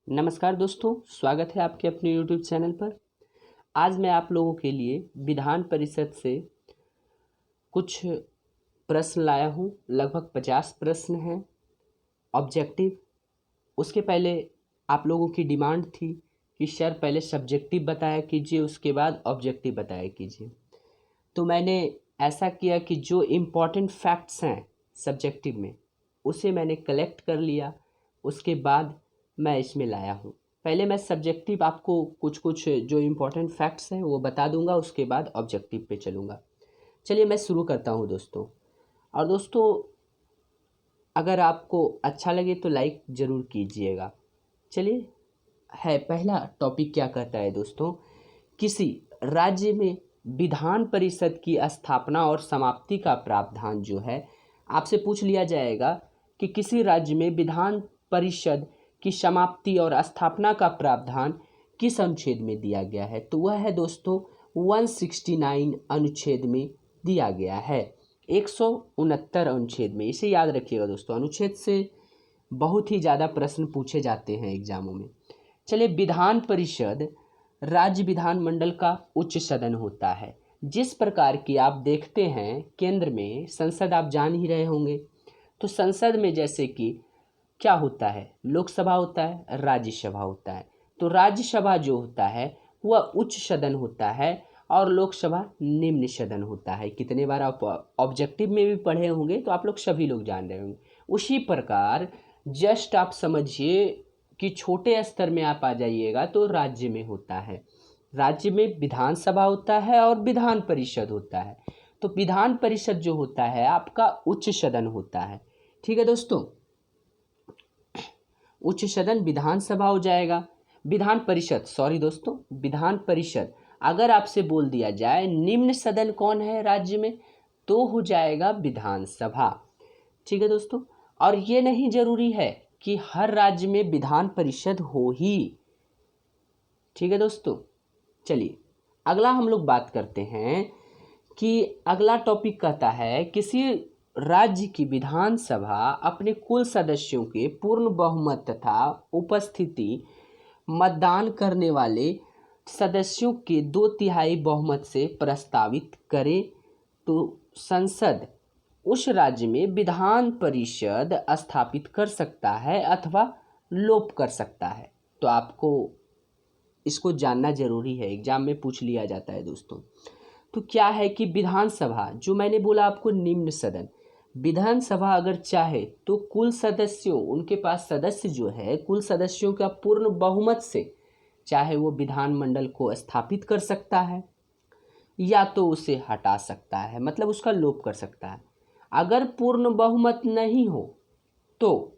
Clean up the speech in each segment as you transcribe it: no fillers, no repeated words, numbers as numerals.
नमस्कार दोस्तों, स्वागत है आपके अपने YouTube चैनल पर। आज मैं आप लोगों के लिए विधान परिषद से कुछ प्रश्न लाया हूँ। लगभग 50 प्रश्न हैं ऑब्जेक्टिव। उसके पहले आप लोगों की डिमांड थी कि सर पहले सब्जेक्टिव बताया कीजिए, उसके बाद ऑब्जेक्टिव बताया कीजिए। तो मैंने ऐसा किया कि जो इम्पॉर्टेंट फैक्ट्स हैं सब्जेक्टिव में उसे मैंने कलेक्ट कर लिया, उसके बाद मैं इसमें लाया हूँ। पहले मैं सब्जेक्टिव आपको कुछ कुछ जो इम्पोर्टेंट फैक्ट्स हैं वो बता दूंगा, उसके बाद ऑब्जेक्टिव पे चलूँगा। चलिए मैं शुरू करता हूँ दोस्तों। और दोस्तों, अगर आपको अच्छा लगे तो लाइक ज़रूर कीजिएगा। चलिए, है पहला टॉपिक क्या कहता है दोस्तों, किसी राज्य में विधान परिषद की स्थापना और समाप्ति का प्रावधान जो है, आपसे पूछ लिया जाएगा कि किसी राज्य में विधान परिषद की समाप्ति और स्थापना का प्रावधान किस अनुच्छेद में दिया गया है। तो वह है दोस्तों 169 अनुच्छेद में दिया गया है, 169 अनुच्छेद में। इसे याद रखिएगा दोस्तों, अनुच्छेद से बहुत ही ज़्यादा प्रश्न पूछे जाते हैं एग्जामों में। चलिए, विधान परिषद राज्य विधानमंडल का उच्च सदन होता है। जिस प्रकार की आप देखते हैं केंद्र में संसद, आप जान ही रहे होंगे। तो संसद में जैसे कि क्या होता है, लोकसभा होता है, राज्यसभा होता है। तो राज्यसभा जो होता है वह उच्च सदन होता है और लोकसभा निम्न सदन होता है। कितने बार आप ऑब्जेक्टिव में भी पढ़े होंगे, तो आप लोग सभी लोग जान रहे होंगे। उसी प्रकार जस्ट आप समझिए कि छोटे स्तर में आप आ जाइएगा तो राज्य में होता है, राज्य में विधानसभा होता है और विधान परिषद होता है। तो विधान परिषद जो होता है आपका उच्च सदन होता है। ठीक है दोस्तों, उच्च सदन विधानसभा हो जाएगा। विधान परिषद, सॉरी दोस्तों, विधान परिषद। अगर आपसे बोल दिया जाए निम्न सदन कौन है राज्य में, तो हो जाएगा विधानसभा। ठीक है दोस्तों, और ये नहीं जरूरी है कि हर राज्य में विधान परिषद हो ही। ठीक है दोस्तों, चलिए अगला हम लोग बात करते हैं कि अगला टॉपिक कहता है किसी राज्य की विधानसभा अपने कुल सदस्यों के पूर्ण बहुमत तथा उपस्थिति मतदान करने वाले सदस्यों के 2/3 बहुमत से प्रस्तावित करे तो संसद उस राज्य में विधान परिषद स्थापित कर सकता है अथवा लोप कर सकता है। तो आपको इसको जानना जरूरी है, एग्जाम में पूछ लिया जाता है दोस्तों। तो क्या है कि विधानसभा, जो मैंने बोला आपको निम्न सदन, विधानसभा अगर चाहे तो कुल सदस्यों, उनके पास सदस्य जो है कुल सदस्यों का पूर्ण बहुमत से चाहे वो विधानमंडल को स्थापित कर सकता है या तो उसे हटा सकता है, मतलब उसका लोप कर सकता है। अगर पूर्ण बहुमत नहीं हो तो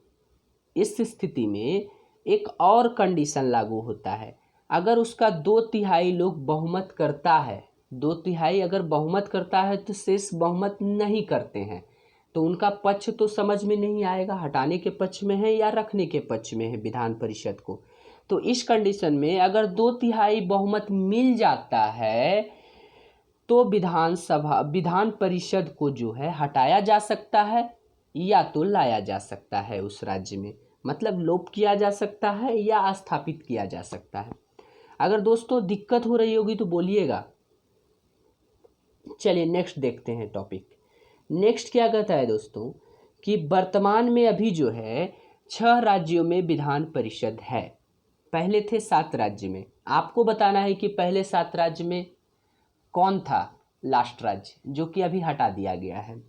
इस स्थिति में एक और कंडीशन लागू होता है। अगर उसका 2/3 लोग बहुमत करता है, 2/3 अगर बहुमत करता है तो शेष बहुमत नहीं करते हैं, तो उनका पक्ष तो समझ में नहीं आएगा, हटाने के पक्ष में है या रखने के पक्ष में है विधान परिषद को। तो इस कंडीशन में अगर 2/3 बहुमत मिल जाता है तो विधान परिषद को जो है हटाया जा सकता है या तो लाया जा सकता है उस राज्य में, मतलब लोप किया जा सकता है या स्थापित किया जा सकता है। अगर दोस्तों दिक्कत हो रही होगी तो बोलिएगा। चलिए नेक्स्ट देखते हैं टॉपिक। नेक्स्ट क्या कहता है दोस्तों कि वर्तमान में अभी जो है 6 राज्यों में विधान परिषद है। पहले थे 7 राज्य में। आपको बताना है कि पहले 7 राज्य में कौन था लास्ट राज्य, जो कि अभी हटा दिया गया है।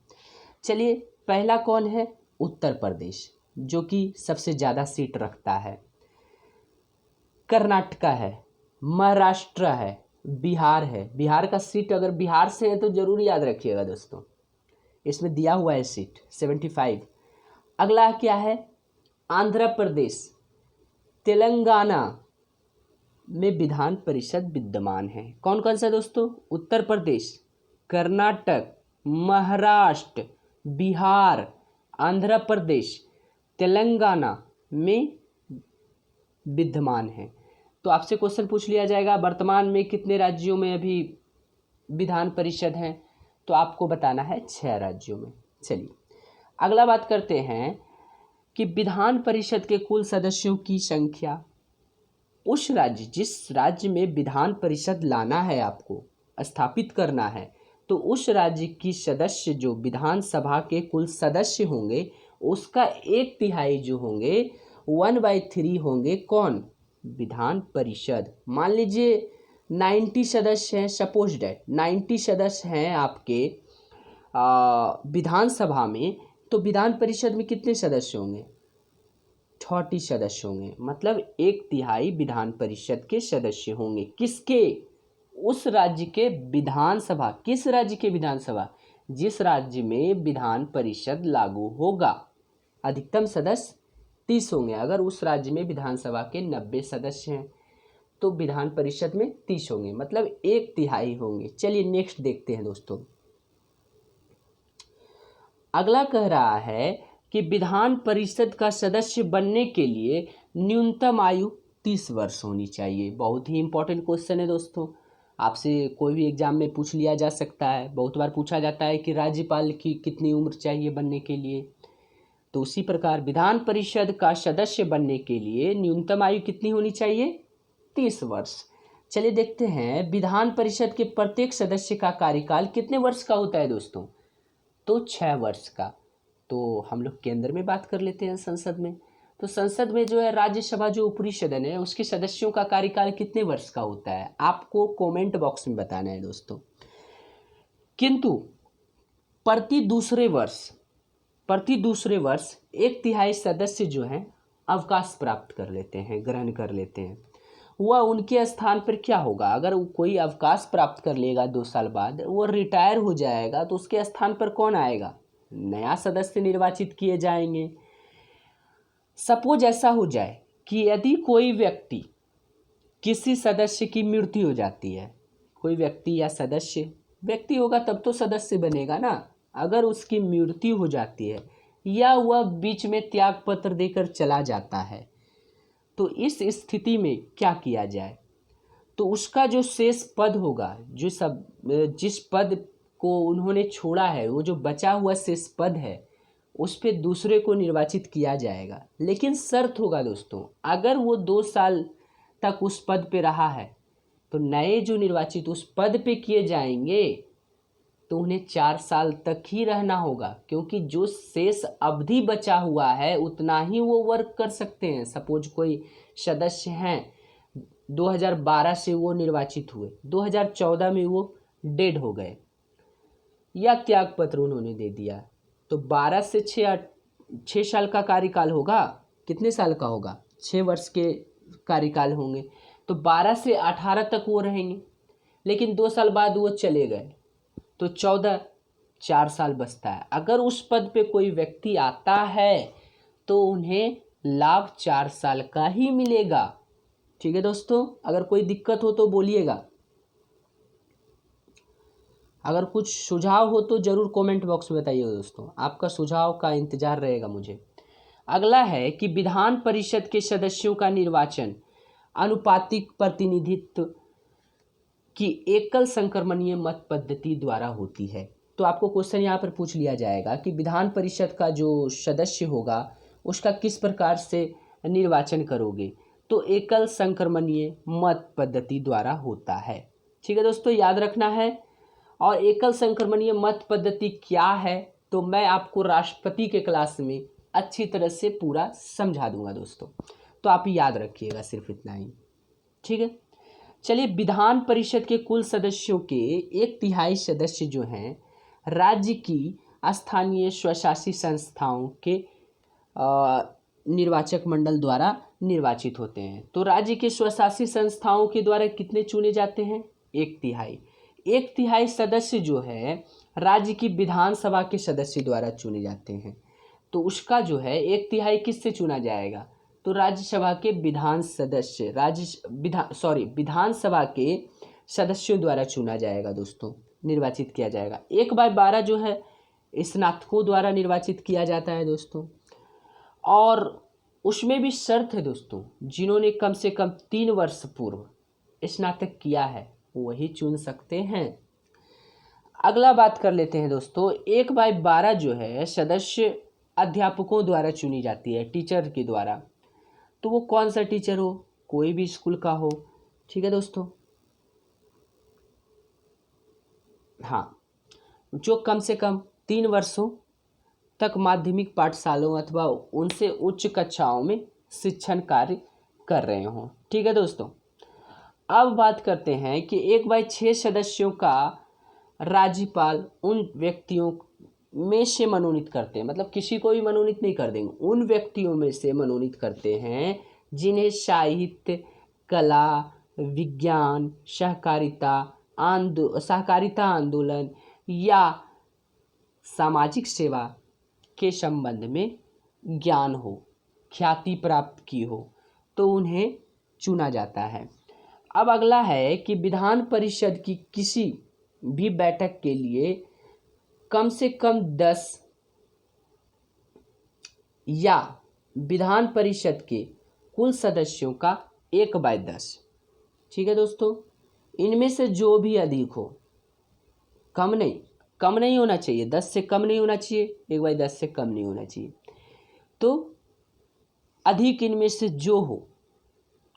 चलिए, पहला कौन है, उत्तर प्रदेश, जो कि सबसे ज़्यादा सीट रखता है। कर्नाटका है, महाराष्ट्र है, बिहार है। बिहार का सीट अगर बिहार से है तो जरूर याद रखिएगा दोस्तों, इसमें दिया हुआ है सीट 75। अगला क्या है, आंध्र प्रदेश, तेलंगाना में विधान परिषद विद्यमान है। कौन कौन सा दोस्तों, उत्तर प्रदेश, कर्नाटक, महाराष्ट्र, बिहार, आंध्र प्रदेश, तेलंगाना में विद्यमान है। तो आपसे क्वेश्चन पूछ लिया जाएगा वर्तमान में कितने राज्यों में अभी विधान परिषद हैं, तो आपको बताना है 6 राज्यों में। चलिए अगला बात करते हैं कि विधान परिषद के कुल सदस्यों की संख्या उस राज्य, जिस राज्य में विधान परिषद लाना है, आपको स्थापित करना है, तो उस राज्य की सदस्य जो विधानसभा के कुल सदस्य होंगे उसका 1/3 जो होंगे 1/3 होंगे कौन? विधान परिषद। मान लीजिए 90 सदस्य हैं, सपोज डैट 90 सदस्य हैं आपके विधानसभा में, तो विधान परिषद में कितने सदस्य होंगे? 40 सदस्य होंगे, मतलब 1/3 विधान परिषद के सदस्य होंगे। किसके? उस राज्य के विधानसभा। किस राज्य के विधानसभा? जिस राज्य में विधान परिषद लागू होगा। अधिकतम सदस्य 30 होंगे। अगर उस राज्य में विधानसभा के 90 सदस्य हैं तो विधान परिषद में 30 होंगे, मतलब 1/3 होंगे। चलिए नेक्स्ट देखते हैं दोस्तों। अगला कह रहा है कि विधान परिषद का सदस्य बनने के लिए न्यूनतम आयु 30 वर्ष होनी चाहिए। बहुत ही इंपॉर्टेंट क्वेश्चन है दोस्तों, आपसे कोई भी एग्जाम में पूछ लिया जा सकता है। बहुत बार पूछा जाता है कि राज्यपाल की कितनी उम्र चाहिए बनने के लिए, तो उसी प्रकार विधान परिषद का सदस्य बनने के लिए न्यूनतम आयु कितनी होनी चाहिए? 30 वर्ष। चलिए देखते हैं विधान परिषद के प्रत्येक सदस्य का कार्यकाल कितने वर्ष का होता है दोस्तों? तो 6 वर्ष का। तो हम लोग केंद्र में बात कर लेते हैं, संसद में। तो संसद में जो है राज्यसभा, जो ऊपरी सदन है, उसके सदस्यों का कार्यकाल कितने वर्ष का होता है? आपको कमेंट बॉक्स में बताना है दोस्तों। किंतु प्रति दूसरे वर्ष 1/3 सदस्य जो हैं अवकाश प्राप्त कर लेते हैं, ग्रहण कर लेते हैं। वह उनके स्थान पर क्या होगा? अगर कोई अवकाश प्राप्त कर लेगा 2 साल बाद, वो रिटायर हो जाएगा, तो उसके स्थान पर कौन आएगा? नया सदस्य निर्वाचित किए जाएंगे। सपोज ऐसा हो जाए कि यदि कोई व्यक्ति, किसी सदस्य की मृत्यु हो जाती है, कोई व्यक्ति या सदस्य, व्यक्ति होगा तब तो सदस्य बनेगा ना, अगर उसकी मृत्यु हो जाती है या वह बीच में त्याग पत्र देकर चला जाता है, तो इस स्थिति में क्या किया जाए? तो उसका जो शेष पद होगा, जिस पद को उन्होंने छोड़ा है, वो जो बचा हुआ शेष पद है, उस पे दूसरे को निर्वाचित किया जाएगा। लेकिन शर्त होगा दोस्तों, अगर वो 2 साल तक उस पद पे रहा है तो नए जो निर्वाचित उस पद पे किए जाएंगे तो उन्हें 4 साल तक ही रहना होगा, क्योंकि जो शेष अवधि बचा हुआ है उतना ही वो वर्क कर सकते हैं। सपोज कोई सदस्य हैं, 2012 से वो निर्वाचित हुए, 2014 में वो डेड हो गए या त्याग पत्र उन्होंने दे दिया, तो 12 से 6 साल का कार्यकाल होगा। कितने साल का होगा? 6 वर्ष के कार्यकाल होंगे, तो 12 से 18 तक वो रहेंगे। लेकिन 2 साल बाद वो चले गए तो 14, 4 साल बचता है। अगर उस पद पे कोई व्यक्ति आता है तो उन्हें लाभ 4 साल का ही मिलेगा। ठीक है दोस्तों, अगर कोई दिक्कत हो तो बोलिएगा, अगर कुछ सुझाव हो तो ज़रूर कमेंट बॉक्स में बताइएगा दोस्तों, आपका सुझाव का इंतज़ार रहेगा मुझे। अगला है कि विधान परिषद के सदस्यों का निर्वाचन अनुपातिक प्रतिनिधित्व की एकल संक्रमणीय मत पद्धति द्वारा होती है। तो आपको क्वेश्चन यहाँ पर पूछ लिया जाएगा कि विधान परिषद का जो सदस्य होगा उसका किस प्रकार से निर्वाचन करोगे? तो एकल संक्रमणीय मत पद्धति द्वारा होता है। ठीक है दोस्तों, याद रखना है। और एकल संक्रमणीय मत पद्धति क्या है तो मैं आपको राष्ट्रपति के क्लास में अच्छी तरह से पूरा समझा दूंगा दोस्तों, तो आप याद रखिएगा, सिर्फ इतना ही। ठीक है, चलिए विधान परिषद के कुल सदस्यों के 1/3 सदस्य जो हैं राज्य की स्थानीय स्वशासी संस्थाओं के निर्वाचक मंडल द्वारा निर्वाचित होते हैं। तो राज्य के स्वशासी संस्थाओं के द्वारा कितने चुने जाते हैं? 1/3। 1/3 सदस्य जो है राज्य की विधानसभा के सदस्य द्वारा चुने जाते हैं। तो उसका जो है 1/3 किससे चुना जाएगा? तो राज्यसभा के विधानसभा के सदस्यों द्वारा चुना जाएगा दोस्तों, निर्वाचित किया जाएगा। 1/12 जो है स्नातकों द्वारा निर्वाचित किया जाता है दोस्तों, और उसमें भी शर्त है दोस्तों, जिन्होंने कम से कम 3 वर्ष पूर्व स्नातक किया है वही चुन सकते हैं। अगला बात कर लेते हैं दोस्तों, 1/12 जो है सदस्य अध्यापकों द्वारा चुनी जाती है, टीचर के द्वारा। तो वो कौन सा टीचर हो? कोई भी स्कूल का हो, ठीक है दोस्तों। हाँ, जो कम से कम 3 वर्षों तक माध्यमिक पाठशालाओं अथवा उनसे उच्च कक्षाओं में शिक्षण कार्य कर रहे हों, ठीक है दोस्तों। अब बात करते हैं कि 1/6 सदस्यों का राज्यपाल उन व्यक्तियों में से मनोनीत करते हैं, मतलब किसी को भी मनोनीत नहीं कर देंगे, उन व्यक्तियों में से मनोनीत करते हैं जिन्हें साहित्य, कला, विज्ञान, सहकारिता आंदोलन या सामाजिक सेवा के संबंध में ज्ञान हो, ख्याति प्राप्त की हो, तो उन्हें चुना जाता है। अब अगला है कि विधान परिषद की किसी भी बैठक के लिए कम से कम 10 या विधान परिषद के कुल सदस्यों का 1/10, ठीक है दोस्तों, इनमें से जो भी अधिक हो, कम नहीं होना चाहिए, 10 से कम नहीं होना चाहिए, 1/10 से कम नहीं होना चाहिए, तो अधिक इनमें से जो हो,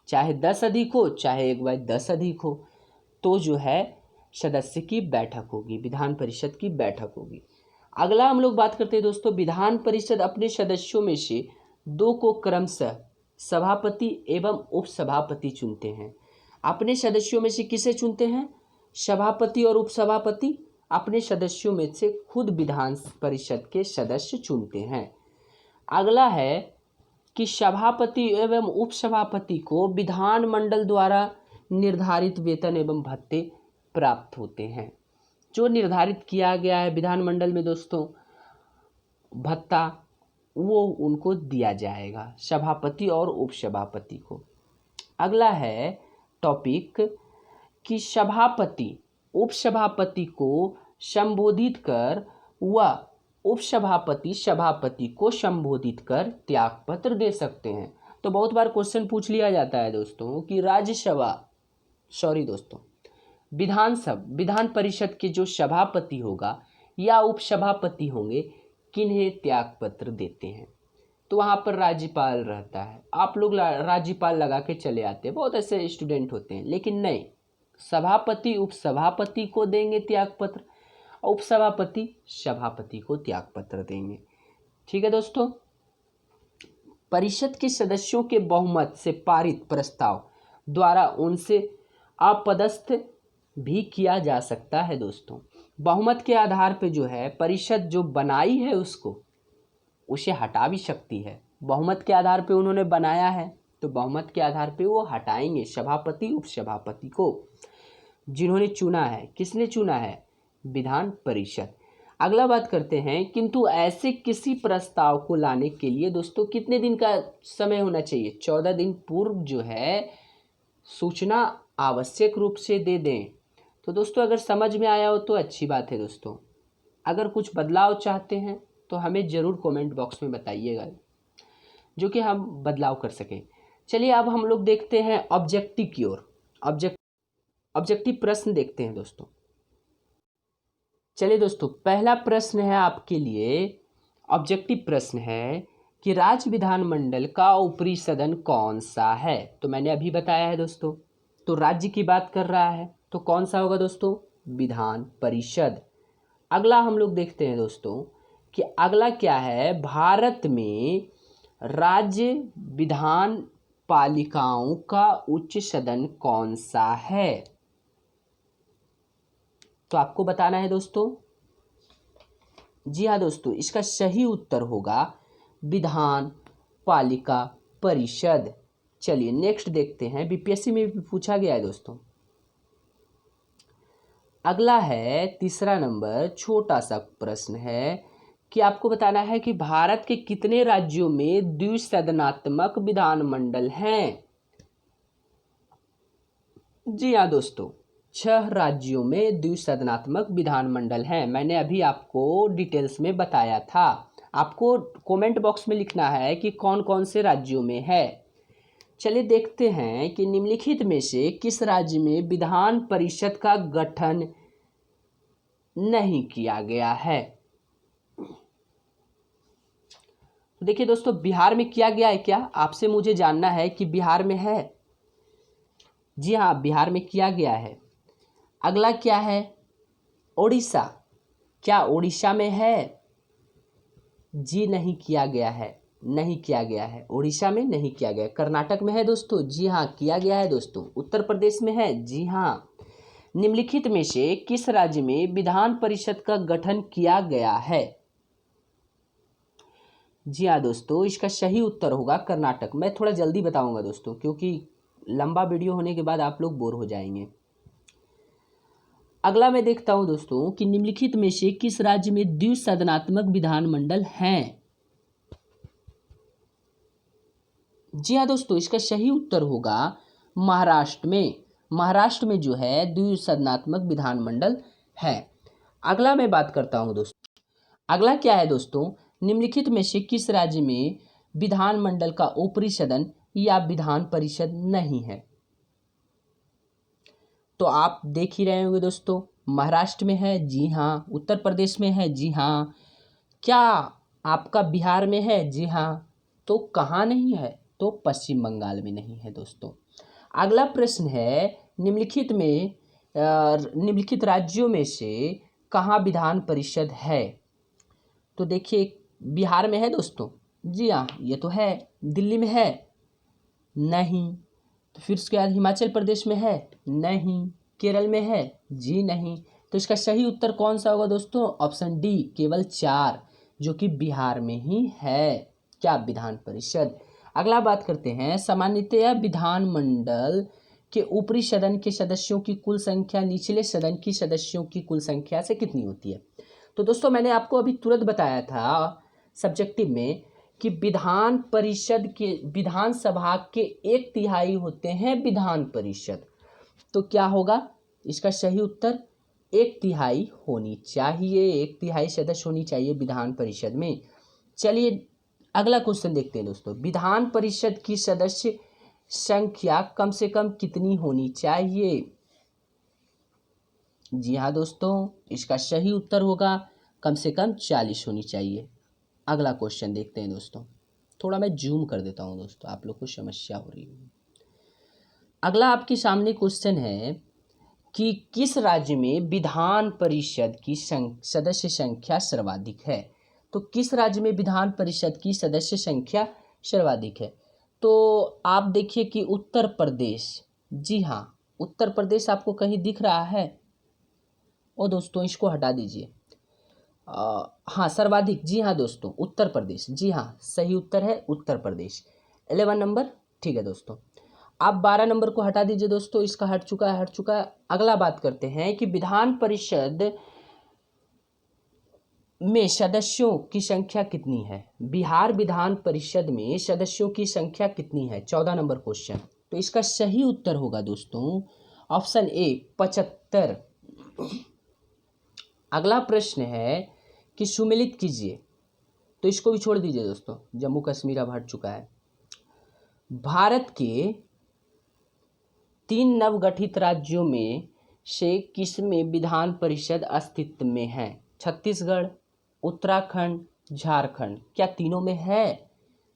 चाहे 10 अधिक हो चाहे 1/10 अधिक हो, तो जो है सदस्य की बैठक होगी, विधान परिषद की बैठक होगी। अगला हम लोग बात करते हैं दोस्तों, विधान परिषद अपने सदस्यों में से 2 को क्रमशः सभापति एवं उपसभापति चुनते हैं। अपने सदस्यों में से किसे चुनते हैं? सभापति और उपसभापति अपने सदस्यों में से खुद विधान परिषद के सदस्य चुनते हैं। अगला है कि सभापति एवं उपसभापति को विधानमंडल द्वारा निर्धारित वेतन एवं भत्ते प्राप्त होते हैं। जो निर्धारित किया गया है विधानमंडल में दोस्तों भत्ता, वो उनको दिया जाएगा, सभापति और उपसभापति को। अगला है टॉपिक कि सभापति उपसभापति को संबोधित कर व उपसभापति सभापति को संबोधित कर त्यागपत्र दे सकते हैं। तो बहुत बार क्वेश्चन पूछ लिया जाता है दोस्तों कि विधान परिषद के जो सभापति होगा या उपसभापति होंगे किन्हें त्यागपत्र देते हैं, तो वहाँ पर राज्यपाल रहता है। आप लोग राज्यपाल लगा के चले आते हैं, बहुत ऐसे स्टूडेंट होते हैं, लेकिन नहीं, सभापति उपसभापति को देंगे त्यागपत्र, उपसभापति सभापति को त्यागपत्र देंगे, ठीक है दोस्तों। परिषद के सदस्यों के बहुमत से पारित प्रस्ताव द्वारा उनसे अपदस्थ भी किया जा सकता है दोस्तों। बहुमत के आधार पे जो है परिषद जो बनाई है उसे हटा भी सकती है। बहुमत के आधार पे उन्होंने बनाया है तो बहुमत के आधार पे वो हटाएंगे सभापति उपसभापति को, जिन्होंने चुना है। किसने चुना है? विधान परिषद। अगला बात करते हैं, किंतु ऐसे किसी प्रस्ताव को लाने के लिए दोस्तों कितने दिन का समय होना चाहिए? 14 दिन पूर्व जो है सूचना आवश्यक रूप से दे दें। तो दोस्तों अगर समझ में आया हो तो अच्छी बात है दोस्तों, अगर कुछ बदलाव चाहते हैं तो हमें ज़रूर कमेंट बॉक्स में बताइएगा, जो कि हम बदलाव कर सकें। चलिए अब हम लोग देखते हैं ऑब्जेक्टिव की ओर। ऑब्जेक्टिव प्रश्न देखते हैं दोस्तों। चलिए दोस्तों, पहला प्रश्न है आपके लिए, ऑब्जेक्टिव प्रश्न है कि राज्य विधानमंडल का ऊपरी सदन कौन सा है? तो मैंने अभी बताया है दोस्तों, तो राज्य की बात कर रहा है तो कौन सा होगा दोस्तों? विधान परिषद। अगला हम लोग देखते हैं दोस्तों कि अगला क्या है, भारत में राज्य विधान पालिकाओं का उच्च सदन कौन सा है? तो आपको बताना है दोस्तों। जी हाँ दोस्तों, इसका सही उत्तर होगा विधान पालिका परिषद। चलिए नेक्स्ट देखते हैं, बीपीएससी में भी पूछा गया है दोस्तों। अगला है तीसरा नंबर, छोटा सा प्रश्न है कि आपको बताना है कि भारत के कितने राज्यों में द्विसदनात्मक विधानमंडल हैं? जी हाँ दोस्तों, 6 राज्यों में द्विसदनात्मक विधानमंडल हैं। मैंने अभी आपको डिटेल्स में बताया था। आपको कमेंट बॉक्स में लिखना है कि कौन कौन से राज्यों में है। चलिए देखते हैं कि निम्नलिखित में से किस राज्य में विधान परिषद का गठन नहीं किया गया है। तो देखिए दोस्तों, बिहार में किया गया है क्या? आपसे मुझे जानना है कि बिहार में है जी हाँ, बिहार में किया गया है। अगला क्या है? ओडिशा। क्या ओडिशा में है? जी नहीं किया गया है, नहीं किया गया है, उड़ीसा में नहीं किया गया। कर्नाटक में है दोस्तों? जी हाँ, किया गया है दोस्तों। उत्तर प्रदेश में है? जी हाँ। निम्नलिखित में से किस राज्य में विधान परिषद का गठन किया गया है? जी हाँ दोस्तों, इसका सही उत्तर होगा कर्नाटक। मैं थोड़ा जल्दी बताऊंगा दोस्तों, क्योंकि लंबा वीडियो होने के बाद आप लोग बोर हो जाएंगे। अगला मैं देखता हूं दोस्तों कि निम्नलिखित में से किस राज्य में द्विसदनात्मक विधानमंडल हैं? जी हाँ दोस्तों, इसका सही उत्तर होगा महाराष्ट्र में। महाराष्ट्र में जो है द्विसदनात्मक विधानमंडल है। अगला मैं बात करता हूं दोस्तों। अगला क्या है दोस्तों? निम्नलिखित में से किस राज्य में विधानमंडल का ऊपरी सदन या विधान परिषद नहीं है? तो आप देख ही रहे होंगे दोस्तों, महाराष्ट्र में है? जी हाँ। उत्तर प्रदेश में है? जी हाँ। क्या आपका बिहार में है? जी हाँ। तो कहाँ नहीं है? तो पश्चिम बंगाल में नहीं है दोस्तों। अगला प्रश्न है, निम्नलिखित राज्यों में से कहाँ विधान परिषद है? तो देखिए, बिहार में है दोस्तों? जी हाँ, ये तो है। दिल्ली में है? नहीं। तो फिर उसके बाद हिमाचल प्रदेश में है? नहीं। केरल में है? जी नहीं। तो इसका सही उत्तर कौन सा होगा दोस्तों? ऑप्शन डी, केवल 4, जो कि बिहार में ही है। क्या? विधान परिषद। अगला बात करते हैं, सामान्यतया विधानमंडल के ऊपरी सदन के सदस्यों की कुल संख्या निचले सदन की सदस्यों की कुल संख्या से कितनी होती है? तो दोस्तों, मैंने आपको अभी तुरंत बताया था सब्जेक्टिव में कि विधान परिषद के, विधानसभा के 1/3 होते हैं विधान परिषद। तो क्या होगा इसका सही उत्तर? 1/3 होनी चाहिए, 1/3 सदस्य होनी चाहिए विधान परिषद में। चलिए अगला क्वेश्चन देखते हैं दोस्तों। विधान परिषद की सदस्य संख्या कम से कम कितनी होनी चाहिए? जी हाँ दोस्तों, इसका सही उत्तर होगा कम से कम 40 होनी चाहिए। अगला क्वेश्चन देखते हैं दोस्तों। थोड़ा मैं जूम कर देता हूँ दोस्तों, आप लोग को समस्या हो रही है। अगला आपके सामने क्वेश्चन है कि किस राज्य में विधान परिषद की सदस्य संख्या सर्वाधिक है? तो किस राज्य में विधान परिषद की सदस्य संख्या सर्वाधिक है? तो आप देखिए कि उत्तर प्रदेश। जी हाँ, उत्तर प्रदेश आपको कहीं दिख रहा है? ओ दोस्तों, इसको हटा दीजिए। हाँ, सर्वाधिक। जी हाँ दोस्तों, उत्तर प्रदेश। जी हाँ, सही उत्तर है उत्तर प्रदेश। 11 नंबर। ठीक है दोस्तों। आप 12 नंबर को हटा दीजिए दोस्तों, इसका हट चुका है, हट चुका है। अगला बात करते हैं कि विधान परिषद में सदस्यों की संख्या कितनी है? बिहार विधान परिषद में सदस्यों की संख्या कितनी है? 14 नंबर क्वेश्चन। तो इसका सही उत्तर होगा दोस्तों ऑप्शन ए, 75। अगला प्रश्न है कि सुमेलित कीजिए। तो इसको भी छोड़ दीजिए दोस्तों, जम्मू कश्मीर अब हट चुका है। भारत के 3 नवगठित राज्यों में से किसमें विधान परिषद अस्तित्व में है? छत्तीसगढ़, उत्तराखंड, झारखंड। क्या तीनों में है?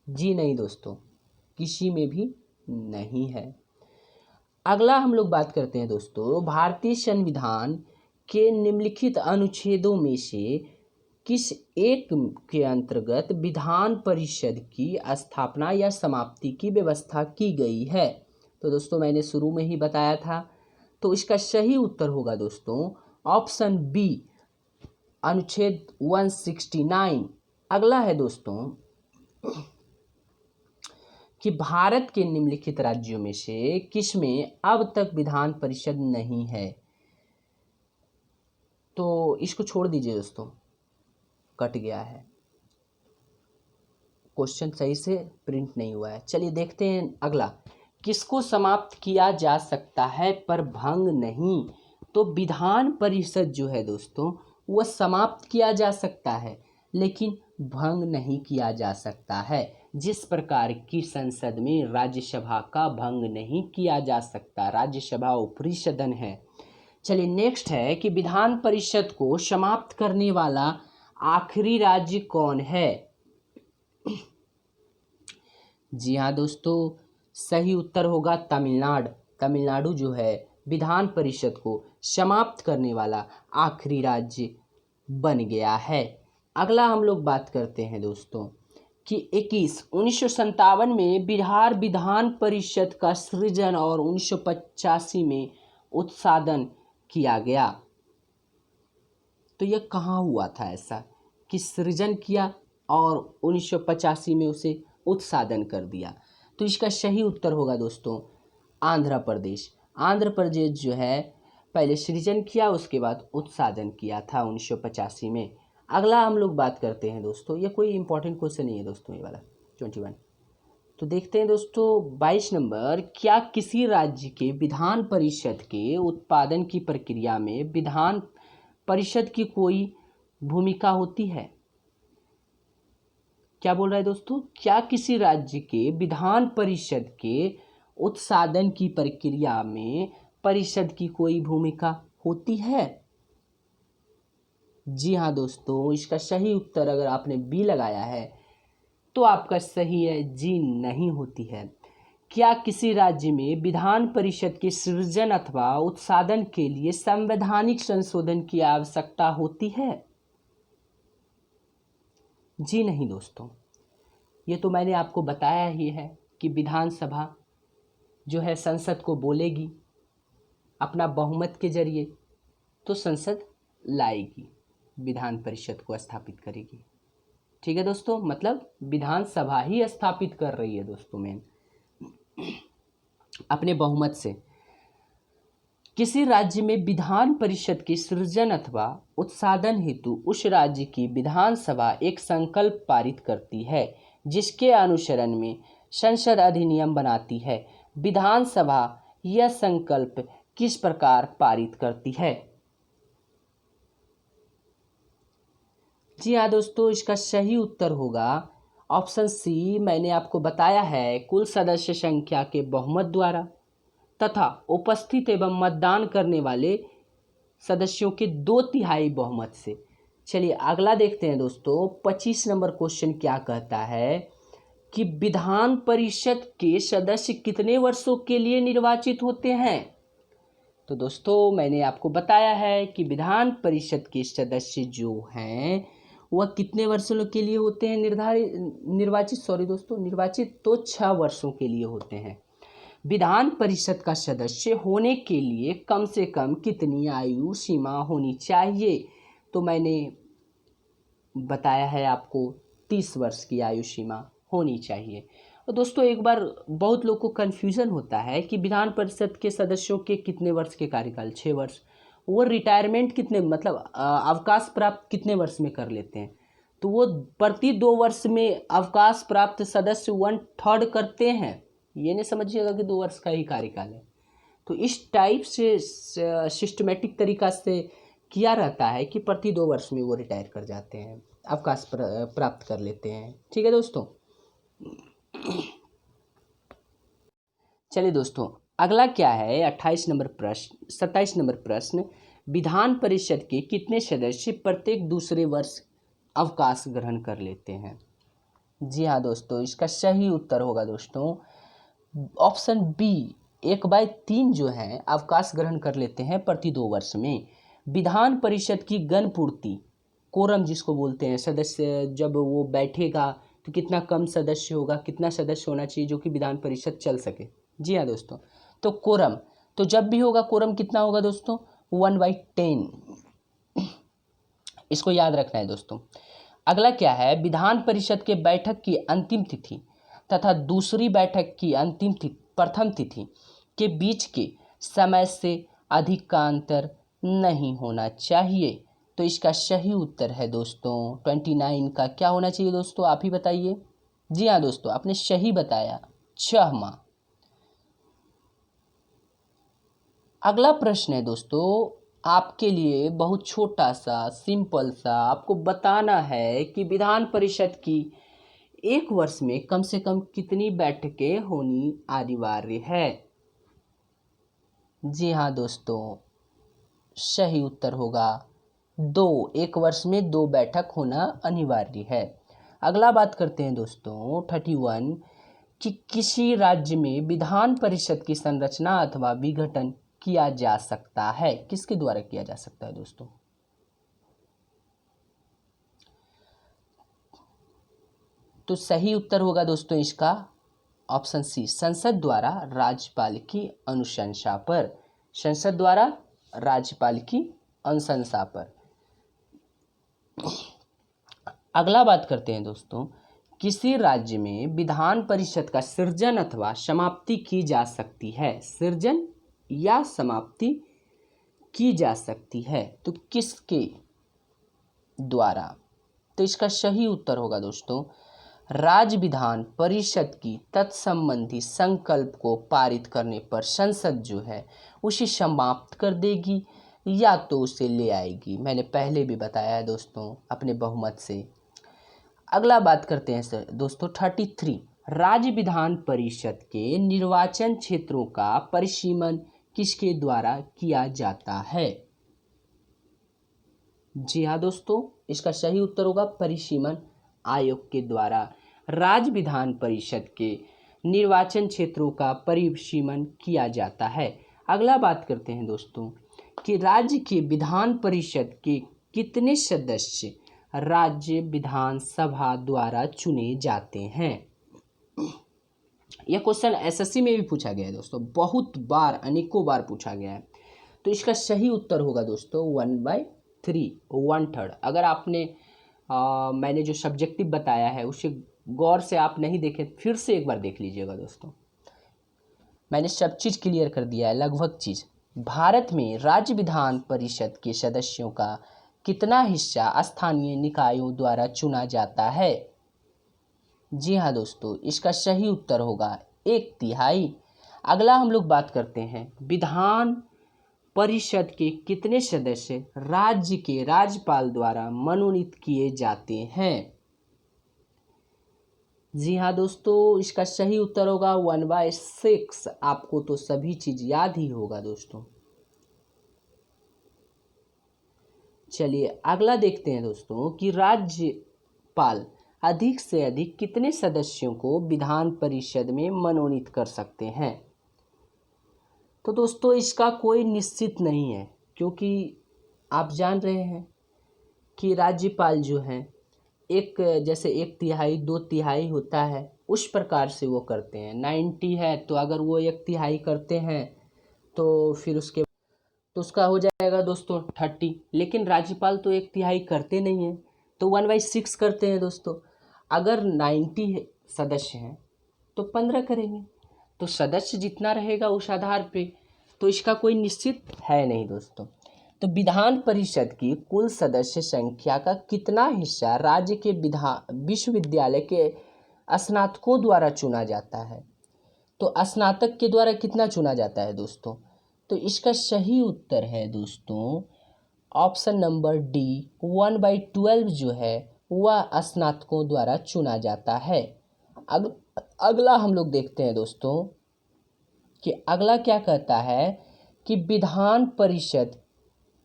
जी नहीं दोस्तों, किसी में भी नहीं है। अगला हम लोग बात करते हैं दोस्तों, भारतीय संविधान के निम्नलिखित अनुच्छेदों में से किस एक के अंतर्गत विधान परिषद की स्थापना या समाप्ति की व्यवस्था की गई है? तो दोस्तों, मैंने शुरू में ही बताया था। तो इसका सही उत्तर होगा दोस्तों ऑप्शन बी, अनुच्छेद 169। अगला है दोस्तों कि भारत के निम्नलिखित राज्यों में से किसमें अब तक विधान परिषद नहीं है? तो इसको छोड़ दीजिए दोस्तों, कट गया है, क्वेश्चन सही से प्रिंट नहीं हुआ है। चलिए देखते हैं अगला, किसको समाप्त किया जा सकता है पर भंग नहीं? तो विधान परिषद जो है दोस्तों, वह समाप्त किया जा सकता है लेकिन भंग नहीं किया जा सकता है। जिस प्रकार की संसद में राज्यसभा का भंग नहीं किया जा सकता, राज्यसभा ऊपरी सदन है। चलिए नेक्स्ट है कि विधान परिषद को समाप्त करने वाला आखिरी राज्य कौन है? जी हाँ दोस्तों, सही उत्तर होगा तमिलनाडु। तमिलनाडु जो है विधान परिषद को समाप्त करने वाला आखिरी राज्य बन गया है। अगला हम लोग बात करते हैं दोस्तों कि 1957 में बिहार विधान परिषद का सृजन और 1985 में उत्सादन किया गया। तो यह कहाँ हुआ था ऐसा कि सृजन किया और 1985 में उसे उत्सादन कर दिया? तो इसका सही उत्तर होगा दोस्तों आंध्र प्रदेश। आंध्र प्रदेश जो है पहले सृजन किया, उसके बाद उत्सादन किया था 1985 में। अगला हम लोग बात करते हैं दोस्तों, ये कोई इंपॉर्टेंट क्वेश्चन नहीं है दोस्तों ये वाला 21। तो देखते हैं दोस्तों 22 नंबर, क्या किसी राज्य के विधान परिषद के उत्पादन की प्रक्रिया में विधान परिषद की कोई भूमिका होती है? क्या बोल रहा है दोस्तों? क्या किसी राज्य के विधान परिषद के उत्सादन की प्रक्रिया में परिषद की कोई भूमिका होती है? जी हाँ दोस्तों, इसका सही उत्तर अगर आपने बी लगाया है तो आपका सही है, जी नहीं होती है। क्या किसी राज्य में विधान परिषद के सृजन अथवा उत्सादन के लिए संवैधानिक संशोधन की आवश्यकता होती है? जी नहीं दोस्तों, ये तो मैंने आपको बताया ही है कि विधानसभा जो है संसद को बोलेगी अपना बहुमत के जरिए, तो संसद लाएगी, विधान परिषद को स्थापित करेगी। ठीक है दोस्तों, मतलब विधानसभा ही स्थापित कर रही है दोस्तों मेन अपने बहुमत से। किसी राज्य में विधान परिषद के सृजन अथवा उत्सादन हेतु उस राज्य की विधानसभा एक संकल्प पारित करती है, जिसके अनुसरण में संसद अधिनियम बनाती है। विधानसभा यह संकल्प किस प्रकार पारित करती है? जी हाँ दोस्तों, इसका सही उत्तर होगा ऑप्शन सी। मैंने आपको बताया है, कुल सदस्य संख्या के बहुमत द्वारा तथा उपस्थित एवं मतदान करने वाले सदस्यों के 2/3 बहुमत से। चलिए अगला देखते हैं दोस्तों, 25 नंबर क्वेश्चन क्या कहता है कि विधान परिषद के सदस्य कितने वर्षों के लिए निर्वाचित होते हैं? तो दोस्तों मैंने आपको बताया है कि विधान परिषद के सदस्य जो हैं वह कितने वर्षों के लिए होते हैं निर्वाचित तो 6 वर्षों के लिए होते हैं। विधान परिषद का सदस्य होने के लिए कम से कम कितनी आयु सीमा होनी चाहिए? तो मैंने बताया है आपको 30 वर्ष की आयु सीमा होनी चाहिए। और दोस्तों एक बार बहुत लोग को कन्फ्यूज़न होता है कि विधान परिषद के सदस्यों के कितने वर्ष के कार्यकाल, 6 वर्ष, वो रिटायरमेंट कितने मतलब अवकाश प्राप्त कितने वर्ष में कर लेते हैं? तो वो प्रति 2 वर्ष में अवकाश प्राप्त सदस्य 1/3 करते हैं। ये नहीं समझिएगा कि 2 वर्ष का ही कार्यकाल है। तो इस टाइप से सिस्टमेटिक तरीका से किया रहता है कि प्रति 2 वर्ष में वो रिटायर कर जाते हैं, अवकाश प्राप्त कर लेते हैं। ठीक है दोस्तों, चलिए दोस्तों अगला क्या है 27 नंबर प्रश्न, विधान परिषद के कितने सदस्य प्रत्येक दूसरे वर्ष अवकाश ग्रहण कर लेते हैं? जी हाँ दोस्तों, इसका सही उत्तर होगा दोस्तों ऑप्शन बी, 1/3 जो है अवकाश ग्रहण कर लेते हैं प्रति 2 वर्ष में। विधान परिषद की गणपूर्ति, कोरम जिसको बोलते हैं, सदस्य जब वो बैठेगा तो कितना कम सदस्य होगा, कितना सदस्य होना चाहिए जो कि विधान परिषद चल सके। जी हाँ दोस्तों, तो कोरम तो जब भी होगा कोरम कितना होगा दोस्तों 1/10, इसको याद रखना है दोस्तों। अगला क्या है, विधान परिषद के बैठक की अंतिम तिथि तथा दूसरी बैठक की प्रथम तिथि के बीच के समय से अधिक का अंतर नहीं होना चाहिए। तो इसका सही उत्तर है दोस्तों 29 का क्या होना चाहिए दोस्तों, आप ही बताइए। जी हाँ दोस्तों, आपने सही बताया, 6 माह। अगला प्रश्न है दोस्तों आपके लिए बहुत छोटा सा सिंपल सा, आपको बताना है कि विधान परिषद की एक वर्ष में कम से कम कितनी बैठकें होनी अनिवार्य है? जी हाँ दोस्तों, सही उत्तर होगा 2, एक वर्ष में 2 बैठक होना अनिवार्य है। अगला बात करते हैं दोस्तों 31, कि किसी राज्य में विधान परिषद की संरचना अथवा विघटन किया जा सकता है। किसके द्वारा किया जा सकता है दोस्तों? तो सही उत्तर होगा दोस्तों इसका ऑप्शन सी, संसद द्वारा राज्यपाल की अनुशंसा पर। संसद द्वारा राज्यपाल की अनुशंसा पर। अगला बात करते हैं दोस्तों, किसी राज्य में विधान परिषद का सृजन अथवा समाप्ति की जा सकती है। सृजन या समाप्ति की जा सकती है, तो किसके द्वारा? तो इसका सही उत्तर होगा दोस्तों, राज्य विधान परिषद की तत्संबंधी संकल्प को पारित करने पर संसद जो है उसे समाप्त कर देगी या तो उसे ले आएगी। मैंने पहले भी बताया है दोस्तों अपने बहुमत से। अगला बात करते हैं सर दोस्तों 33, राज्य विधान परिषद के निर्वाचन क्षेत्रों का परिसीमन किसके द्वारा किया जाता है? जी हाँ दोस्तों, इसका सही उत्तर होगा परिसीमन आयोग के द्वारा राज्य विधान परिषद के निर्वाचन क्षेत्रों का परिसीमन किया जाता है। अगला बात करते हैं दोस्तों कि राज्य के विधान परिषद के कितने सदस्य राज्य विधानसभा द्वारा चुने जाते हैं? यह क्वेश्चन एसएससी में भी पूछा गया है दोस्तों, बहुत बार, अनेकों बार पूछा गया है। तो इसका सही उत्तर होगा दोस्तों 1/3, 1/3। अगर आपने मैंने जो सब्जेक्टिव बताया है उसे गौर से आप नहीं देखे, फिर से एक बार देख लीजिएगा दोस्तों। मैंने सब चीज़ क्लियर कर दिया है, लगभग चीज़। भारत में राज्य विधान परिषद के सदस्यों का कितना हिस्सा स्थानीय निकायों द्वारा चुना जाता है? जी हाँ दोस्तों, इसका सही उत्तर होगा 1/3। अगला हम लोग बात करते हैं विधान परिषद के कितने सदस्य राज्य के राज्यपाल द्वारा मनोनीत किए जाते हैं? जी हाँ दोस्तों, इसका सही उत्तर होगा 1/6। आपको तो सभी चीज याद ही होगा दोस्तों। चलिए अगला देखते हैं दोस्तों कि राज्यपाल अधिक से अधिक कितने सदस्यों को विधान परिषद में मनोनीत कर सकते हैं? तो दोस्तों इसका कोई निश्चित नहीं है, क्योंकि आप जान रहे हैं कि राज्यपाल जो हैं एक जैसे 1/3 2/3 होता है, उस प्रकार से वो करते हैं। 90 है तो अगर वो 1/3 करते हैं तो फिर उसके तो उसका हो जाएगा दोस्तों 30। लेकिन राज्यपाल तो 1/3 करते नहीं हैं, तो 1/6 करते हैं दोस्तों। अगर 90 सदस्य हैं तो 15 करेंगे, तो सदस्य जितना रहेगा उस आधार पे, तो इसका कोई निश्चित है नहीं दोस्तों। तो विधान परिषद की कुल सदस्य संख्या का कितना हिस्सा राज्य के विश्वविद्यालय के स्नातकों द्वारा चुना जाता है? तो स्नातक के द्वारा कितना चुना जाता है दोस्तों? तो इसका सही उत्तर है दोस्तों ऑप्शन नंबर डी, 1/12 जो है वह स्नातकों द्वारा चुना जाता है। अगला हम लोग देखते हैं दोस्तों कि अगला क्या कहता है कि विधान परिषद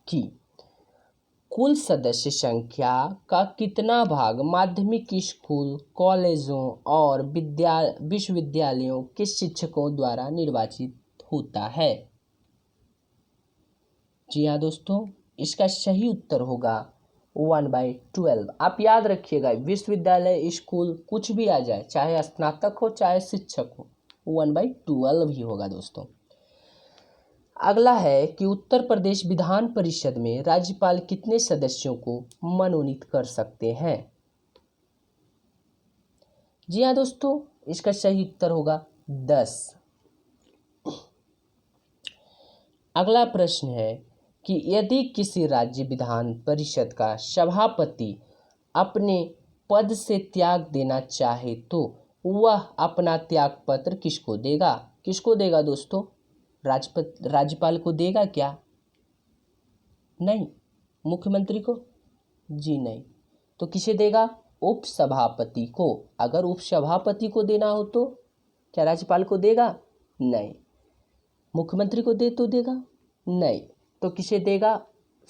की कुल सदस्य संख्या का कितना भाग माध्यमिक स्कूल, कॉलेजों और विश्वविद्यालयों के शिक्षकों द्वारा निर्वाचित होता है? जी हाँ दोस्तों, इसका सही उत्तर होगा 1/12। आप याद रखिएगा, विश्वविद्यालय, स्कूल कुछ भी आ जाए, चाहे स्नातक हो चाहे शिक्षक हो, 1/12 ही होगा दोस्तों। अगला है कि उत्तर प्रदेश विधान परिषद में राज्यपाल कितने सदस्यों को मनोनीत कर सकते हैं? जी हाँ दोस्तों, इसका सही उत्तर होगा 10। अगला प्रश्न है कि यदि किसी राज्य विधान परिषद का सभापति अपने पद से त्याग देना चाहे तो वह अपना त्याग पत्र किसको देगा? किसको देगा दोस्तों? राज्यपाल को देगा क्या? नहीं। मुख्यमंत्री को? जी नहीं। तो किसे देगा? उपसभापति को। अगर उपसभापति को देना हो तो क्या राज्यपाल को देगा? नहीं। मुख्यमंत्री को दे तो देगा? नहीं। तो किसे देगा?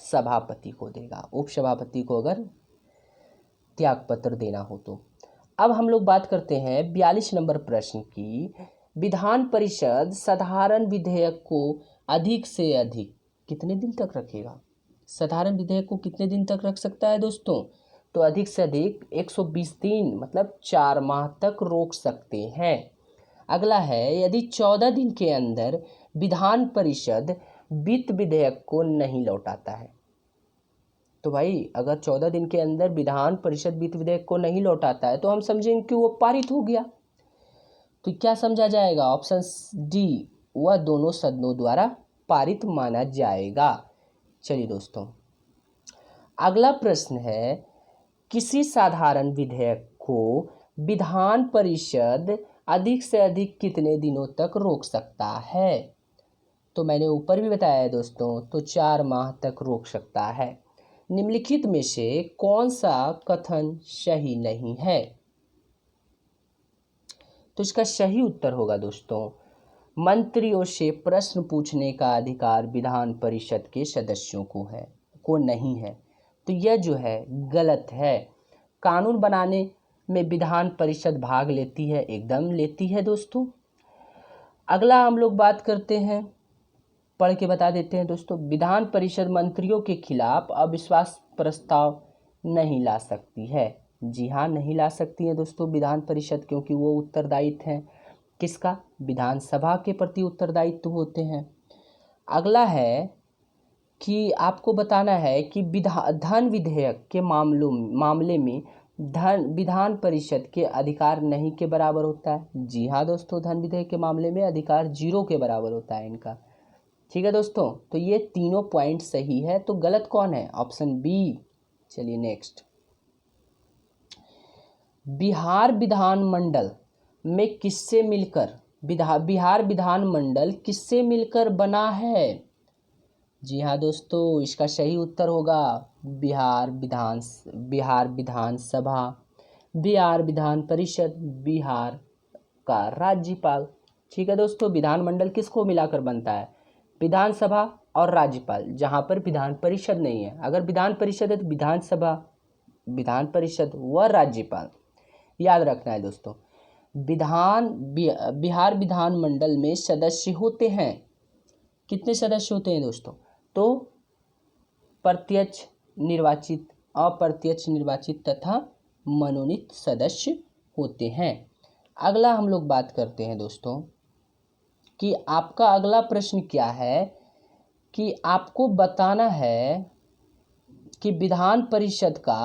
सभापति को देगा। उपसभापति को अगर त्याग पत्र देना हो तो। अब हम लोग बात करते हैं 42 नंबर प्रश्न की। विधान परिषद साधारण विधेयक को अधिक से अधिक कितने दिन तक रखेगा? साधारण विधेयक को कितने दिन तक रख सकता है दोस्तों? तो अधिक से अधिक 120 दिन मतलब 4 माह तक रोक सकते हैं। अगला है, यदि 14 दिन के अंदर विधान परिषद वित्त विधेयक को नहीं लौटाता है। तो भाई अगर 14 दिन के अंदर विधान परिषद वित्त विधेयक को नहीं लौटाता है तो हम समझेंगे कि वो पारित हो गया। तो क्या समझा जाएगा? ऑप्शन डी, वह दोनों सदनों द्वारा पारित माना जाएगा। चलिए दोस्तों, अगला प्रश्न है, किसी साधारण विधेयक को विधान परिषद अधिक से अधिक कितने दिनों तक रोक सकता है? तो मैंने ऊपर भी बताया है दोस्तों, तो 4 माह तक रोक सकता है। निम्नलिखित में से कौन सा कथन सही नहीं है? तो इसका सही उत्तर होगा दोस्तों, मंत्रियों से प्रश्न पूछने का अधिकार विधान परिषद के सदस्यों को नहीं है। तो यह जो है गलत है। कानून बनाने में विधान परिषद भाग लेती है, एकदम लेती है दोस्तों। अगला हम लोग बात करते हैं, पढ़ के बता देते हैं दोस्तों। विधान परिषद मंत्रियों के खिलाफ अविश्वास प्रस्ताव नहीं ला सकती है। जी हाँ, नहीं ला सकती है दोस्तों विधान परिषद, क्योंकि वो उत्तरदायित्व है किसका? विधानसभा के प्रति उत्तरदायित्व होते हैं। अगला है कि आपको बताना है कि धन विधेयक के मामले में विधान परिषद के अधिकार नहीं के बराबर होता है। जी हाँ दोस्तों, धन विधेयक के मामले में अधिकार 0 के बराबर होता है इनका। ठीक है दोस्तों, तो ये तीनों पॉइंट सही है। तो गलत कौन है? Option B. चलिए नेक्स्ट, बिहार विधानमंडल में किससे मिलकर बिहार विधानमंडल किससे मिलकर बना है? जी हाँ दोस्तों, इसका सही उत्तर होगा बिहार विधानसभा, बिहार विधान परिषद, बिहार का राज्यपाल। ठीक है दोस्तों, विधानमंडल किसको मिलाकर बनता है? विधानसभा और राज्यपाल, जहाँ पर विधान परिषद नहीं है। अगर विधान परिषद है तो विधानसभा, विधान परिषद व राज्यपाल, याद रखना है दोस्तों। बिहार विधानमंडल में सदस्य होते हैं, कितने सदस्य होते हैं दोस्तों? तो प्रत्यक्ष निर्वाचित, अप्रत्यक्ष निर्वाचित तथा मनोनीत सदस्य होते हैं। अगला हम लोग बात करते हैं दोस्तों कि आपका अगला प्रश्न क्या है कि आपको बताना है कि विधान परिषद का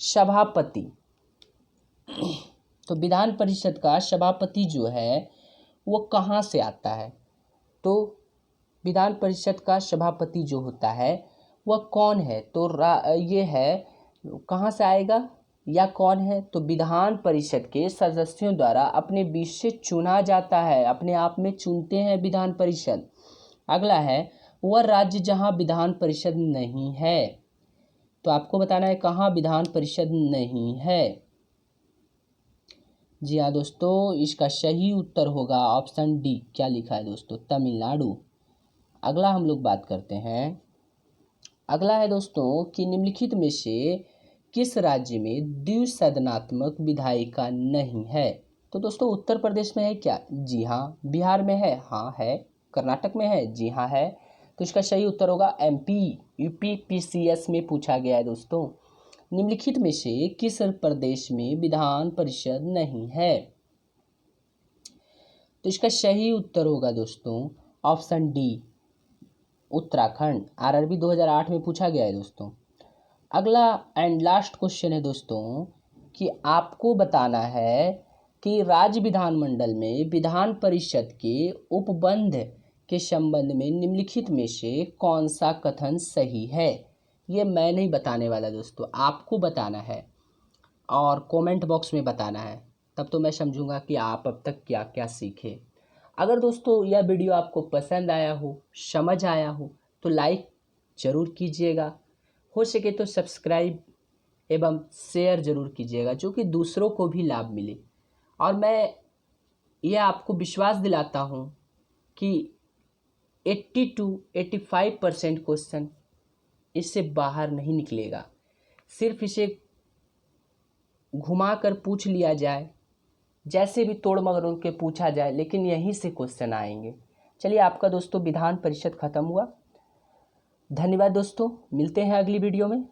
सभापति, तो विधान परिषद का सभापति जो है वो कहाँ से आता है? तो विधान परिषद का सभापति जो होता है वह कौन है? तो ये है, कहाँ से आएगा या कौन है? तो विधान परिषद के सदस्यों द्वारा अपने बीच से चुना जाता है, अपने आप में चुनते हैं विधान परिषद। अगला है, वह राज्य जहाँ विधान परिषद नहीं है। तो आपको बताना है कहाँ विधान परिषद नहीं है। जी हाँ दोस्तों, इसका सही उत्तर होगा ऑप्शन डी। क्या लिखा है दोस्तों? तमिलनाडु। अगला हम लोग बात करते हैं, अगला है दोस्तों कि निम्नलिखित में से किस राज्य में द्विसदनात्मक विधायिका नहीं है? तो दोस्तों उत्तर प्रदेश में है क्या? जी हाँ। बिहार में है? हाँ है। कर्नाटक में है? जी हाँ है। तो इसका सही उत्तर होगा एमपी, यूपी, पीसीएस में पूछा गया है दोस्तों। निम्नलिखित में से किस प्रदेश में विधान परिषद नहीं है? तो इसका सही उत्तर होगा दोस्तों ऑप्शन डी, उत्तराखंड। आरआरबी 2008 में पूछा गया है दोस्तों। अगला एंड लास्ट क्वेश्चन है दोस्तों कि आपको बताना है कि राज्य विधानमंडल में विधान परिषद के उपबंध के संबंध में निम्नलिखित में से कौन सा कथन सही है? ये मैं नहीं बताने वाला दोस्तों, आपको बताना है और कमेंट बॉक्स में बताना है, तब तो मैं समझूंगा कि आप अब तक क्या क्या सीखे। अगर दोस्तों यह वीडियो आपको पसंद आया हो, समझ आया हो, तो लाइक ज़रूर कीजिएगा, हो सके तो सब्सक्राइब एवं शेयर ज़रूर कीजिएगा, जो कि दूसरों को भी लाभ मिले। और मैं यह आपको विश्वास दिलाता हूँ कि 80 to 85% क्वेश्चन इससे बाहर नहीं निकलेगा। सिर्फ इसे घुमा कर पूछ लिया जाए, जैसे भी तोड़ मरोड़ के पूछा जाए, लेकिन यहीं से क्वेश्चन आएंगे। चलिए, आपका दोस्तों विधान परिषद खत्म हुआ। धन्यवाद दोस्तों, मिलते हैं अगली वीडियो में।